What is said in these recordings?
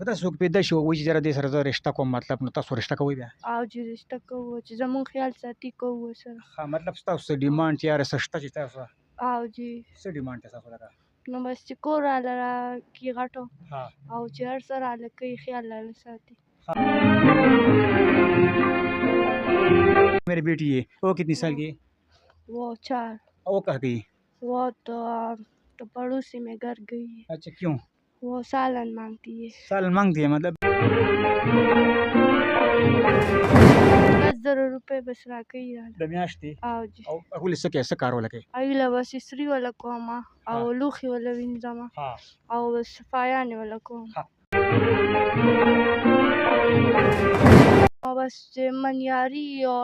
پته څوک پیدا شي وایي چې یاره دې سره زه رشته کوم مطلب نو تاسو رشته کوئ بیا او چې رشته کوو چې زمونږ خیال ساتي کوو سره ښه مطلب ستاسو څه ډیمانډ یاره څه شته چې تاسو او جی څه ډیمانډ دی ستاسو لکه نو بس چې کور راله راکړي غټو ها او چې هر څه راله کوي خیال راله ساتي मेरी बेटी है वो कितनी साल की है वो 4 वो कहाँ गई वो तो पड़ोसी में घर गई है अच्छा क्यों वो सालन मांगती है सालन मांगती है मतलब 10,000 रुपये बस राखी د میاشتې او جی او هغوی له څه کوي څه کار ولکوي ایله بس استري ولا کومه او لوښي ولا وینځمه ها او بس صفایانې ولا کوم ها. او بس چې منیاري او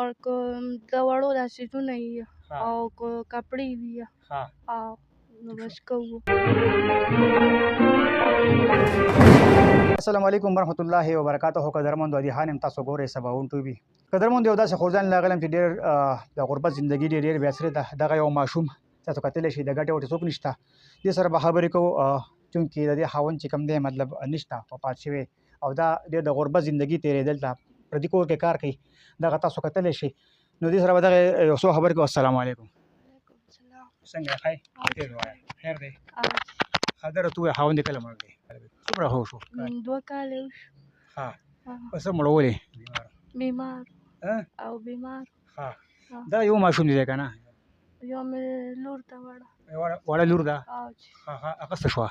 د وړو داسې څیزونه وي ها او کپړې وي ها او نو بس کوو السلام علیکم ورحمۃ اللہ وبرکاتہ قدرمند ودي خانم تاسو ګورئ سباون ټي وي قدرمند یو داسې خورځان لاغلم چې ډېر د غربت زندگی ډېر بېسره ده دغه یو ماشوم تاسو کتلی شئ د ګټې وټې څوک نشته دې سره به خبرې کوو چونکې د دې خاوند چې کوم دی مطلب نشته وفات شوی او دا ډېر د غربت زندگی تېرېدل ته پردي کور کې کار کوي دغه تاسو کتلی شئ نو دې سره به دغه یو څو خبرې کوو السلام علیکم څنګه ښه خیر وایه خیر دی ښه دره ته ووایه خاوند دې کله مړ دی څومره ښه شو 2 کاله وشو ښه په څه مړولې بیمار او بیمار ښه دا یو ماشوم دی که نه یو مې لور ته وړه وړه لور ده او ښه ښه هغه څه شوه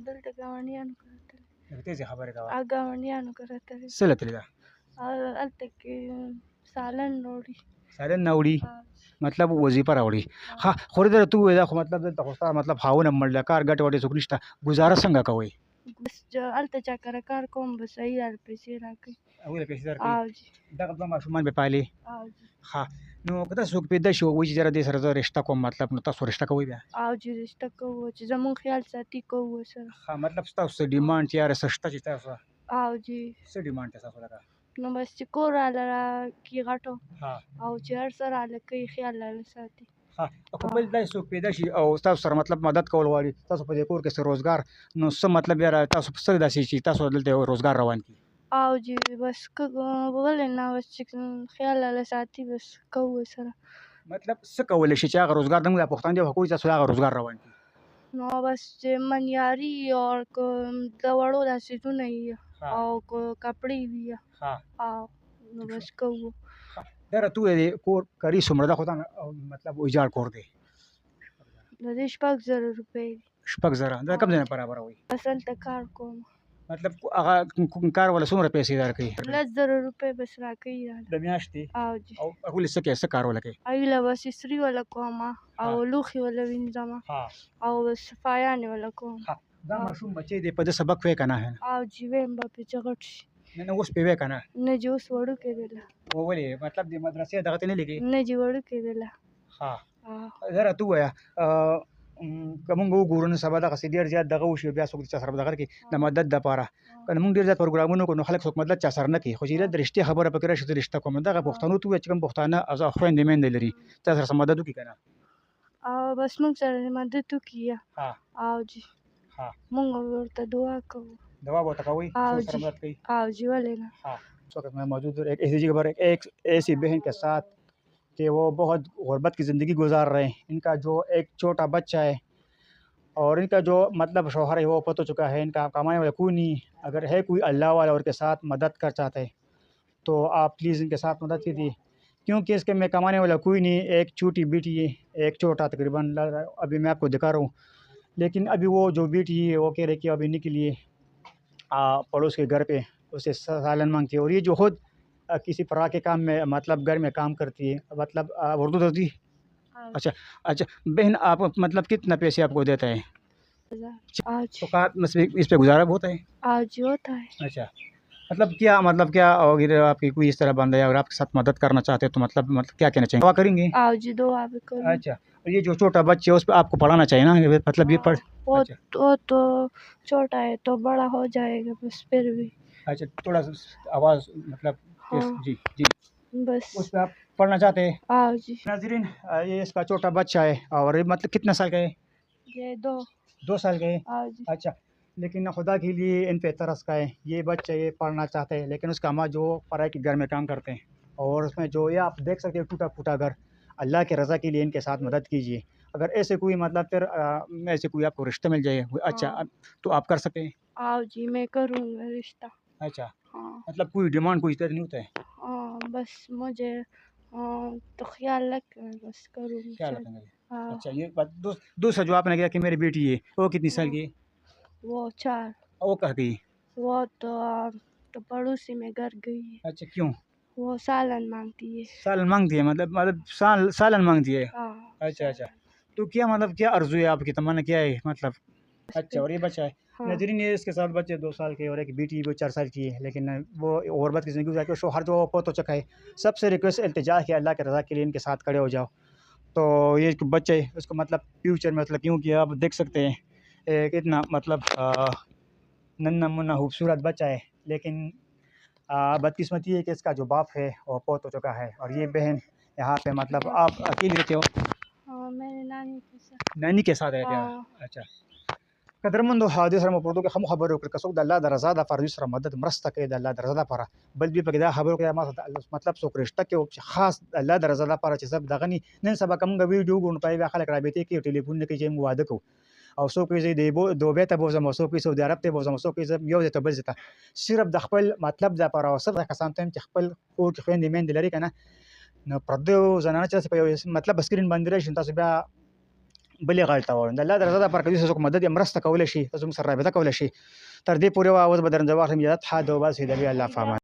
دلته ګاونډیانو کره تللې لږ تیزې خبرې کوه ګاونډیانو کره تللې څه له تللې ده هلته کې سالن راوړي سالن نه وړي مطلب وظیفه راوړي ښه خورې دره ته ووایې دا خو مطلب دلته خو ستا مطلب خاوند هم مړ دی کار ګټې وټې څوک نشته ګزاره څنګه کوئ بس هلته چا کره کار کوم بس هغوی راله پیسې راکوي هغوی له پیسې او درکوي جی دغه دوه ماشومان به پالې او جی ښه نو که داسې څوک پیدا شي وایي چې یاره دې سره زه رشته کوم مطلب نو تاسو رشته کوئ بیا او چې رشته کوو چې زمونږ خیال ساتي کوو سره ښه مطلب ستاسو څه ډیمانډ یاره څه شته چې تاسو او جی څه ډیمانډ دی ستاسو لکه نو بس چې کور راله راکړي غټو ها او چې هر څه راله کوي خیال راله ساتي ها که بل داسې څوک پیدا شي او تاسو سره مطلب مدد کول غواړي تاسو په دې کور کې څه روزګار نو څه مطلب یاره تاسو څه داسې چې تاسو دلته روزګار روان کړي او جی بس ولې نه بس چې خیال راله ساتي بس کوو سره مطلب څه کولی شي چې هغه روزګار زموږ د پښتانه دی حکومت تاسو هغه روزګار روان کړي نو بس چې منیاري او د وړو داسې څیزونه وي او کپړې وي ها او نو بس کوو دره ته ووایې کور کاري څومره ده خو دا مطلب ویجاړ کور دی د دې 6,000 روپۍ دي 6,000 دا کوم ځای نه برابروي بس هلته کار کوم مطلب هغه کار ولا څومره پیسې درکوي 10,000 روپۍ بس راکوي راله د میاشتې او جی او هغوی له څه کوي څه کار ولا کوي ایله بس استري ولا کومه او لوښي ولا وینځمه ها او بس صفایانې ولا کوم دا ماشوم بچی دی په ده سبق وی که نه او جی ویم به پې چې غټ شي نه نه اوس پې وی که نه نه جی اوس وړوکی دی ولې مطلب د مدرسې دغه ته نه لیکي نه جی وړوکی دی ها زه راته ووایه که مونږ وګورو نن سبا دغسې ډېر زیات دغه وشي بیا څوک چا سره دغه کړي د مدد دپاره که مونږ ډېر زیات پروګرامونه وکړو نو خلک څوک مدد چا سره نه کوي خو چې د رښتیا خبره پکې راشي زه رشته کوم دغه پښتنو ته ووایه چې کوم پښتانه خویندې میندې لري چا سره مدد وکړي که نه او بس مونږ سره مدد وکړي او جی مونږ ورته دعا کوو دعا به ورته کوئ او سره مدد کوي او جی ولې نه اس وقت میں موجود ہوں ایک ایسی جگہ پر ایک ایسی بہن کے ساتھ کہ وہ بہت غربت کی زندگی گزار رہے ہیں ان کا جو ایک چھوٹا بچہ ہے اور ان کا جو مطلب شوہر ہے وہ فوت ہو چکا ہے ان کا کمانے والا کوئی نہیں اگر ہے کوئی اللہ والا اور کے ساتھ مدد کر چاہتا ہے تو آپ پلیز ان کے ساتھ مدد کیجیے کیونکہ اس کے میں کمانے والا کوئی نہیں ایک چھوٹی بیٹی ہے ایک چھوٹا تقریباً ابھی میں آپ کو دکھا رہا ہوں لیکن ابھی وہ جو بیٹی ہے وہ کہہ رہے کہ ابھی نکلیے پڑوس کے گھر پہ اسے سالن مانگتی ہے اور یہ جو خود کسی فرا کے کام میں مطلب گھر میں کام کرتی ہے مطلب اردو دردی اچھا اچھا بہن آپ مطلب کتنا پیسے آپ کو دیتا ہے تو اس پہ گزارا ہوتا ہے آج ہوتا ہے اچھا مطلب کیا اگر آپ کی کوئی اس طرح بندہ ہے اور آپ کے ساتھ مدد کرنا چاہتے ہیں تو مطلب کیا کہنا چاہیں دعا کریں گے آج دعا بھی کریں اچھا اور یہ جو چھوٹا بچہ ہے اس پہ آپ کو پڑھانا چاہیے نا مطلب یہ پڑھ وہ تو چھوٹا ہے تو بڑا ہو جائے گا بس پھر بھی اچھا تھوڑا سا آواز مطلب جی جی بس اس پہ آپ پڑھنا چاہتے ہیں آؤ جی ناظرین یہ اس کا چھوٹا بچہ ہے اور یہ مطلب کتنا سال کا ہے یہ 2 2 سال کا ہے آؤ جی اچھا لیکن خدا کے لیے ان پہ ترس کا ہے. یہ بچے یہ پڑھنا چاہتے ہیں لیکن اس کا ماں جو پڑھائی کے گھر میں کام کرتے ہیں اور اس میں جو یہ آپ دیکھ سکتے ہیں ٹوٹا پھوٹا گھر. اللہ کے رضا کے لیے ان کے ساتھ مدد کیجیے. اگر ایسے کوئی مطلب پھر ایسے کوئی آپ کو رشتہ مل جائے اچھا ہاں تو آپ کر سکتے ہیں. آؤ جی میں کروں گا رشتہ. اچھا ہاں مطلب کوئی ڈیمانڈ کوئی نہیں ہوتا ہے. ہاں بس مجھے تو خیال رکھ بس کروں گی. کیا رکھیں گے. ہاں اچھا یہ بات دوسرا جو آپ نے کہا کہ میری بیٹی ہے وہ کتنی سال کی ہے. وہ 4 وہ کہاں گئی. وہ تو پڑوسی میں گھر گئی ہے. اچھا کیوں. وہ سالن مانگتی ہے. سالن مانگتی ہے مطلب سالن مانگتی ہے. ہاں اچھا اچھا تو کیا مطلب کیا عرض ہے آپ کی تمنا کیا ہے مطلب. اچھا اور یہ بچہ ہے ہاں نظرین ہے اس کے ساتھ بچے 2 سال کے اور ایک بیٹی وہ 4 سال کی ہے لیکن وہ غربت کی زندگی گزار کے شوہر جو پوت ہو چکا ہے. سب سے ریکویسٹ التجا ہے کہ اللہ کے رضا کے لیے ان کے ساتھ کھڑے ہو جاؤ. تو یہ بچے اس کو مطلب فیوچر میں مطلب کیونکہ آپ دیکھ سکتے ہیں ایک اتنا مطلب ننھا منھا خوبصورت بچہ ہے لیکن بدقسمتی ہے کہ اس کا جو باپ ہے وہ پوت ہو چکا ہے اور یہ بہن یہاں پہ مطلب آپ اکیلے رہتے ہو. ہاں میرے نانی کے ساتھ. نانی کے ساتھ رہتے ہاں ہیں. اچھا قدرمند حادث رم پردو کے ہم خبروں پر کسوک اللہ درزا دا پر یسر مدد مرستا کے اللہ درزا دا پر بل بھی پکدا خبروں کے مطلب سو کرشتا کے خاص اللہ درزا دا پر چې سب دغنی نن سبا کوم ویډیو ګون پای خلک رابطه کې ټلیفون کې چې مواده کو او سو کې دی دوبه ته بوزم سو کې سعودي عرب ته بوزم سو کې یو ته بل ځته صرف د خپل مطلب دا پر او سره کسان ته چې خپل کور کې خويندې مين لري کنه نو پردو زنانه چې په مطلب سکرین باندې راشي تاسو بیا بلې غلطه وایي. د الله د رضا لپاره که څوک مدد یې مرسته کولی شي تاسو موږ سره رابطه کولی شي. تر دې پورې اوس به درنځ واخلم اجازت ښه ده او بس د الله په امان.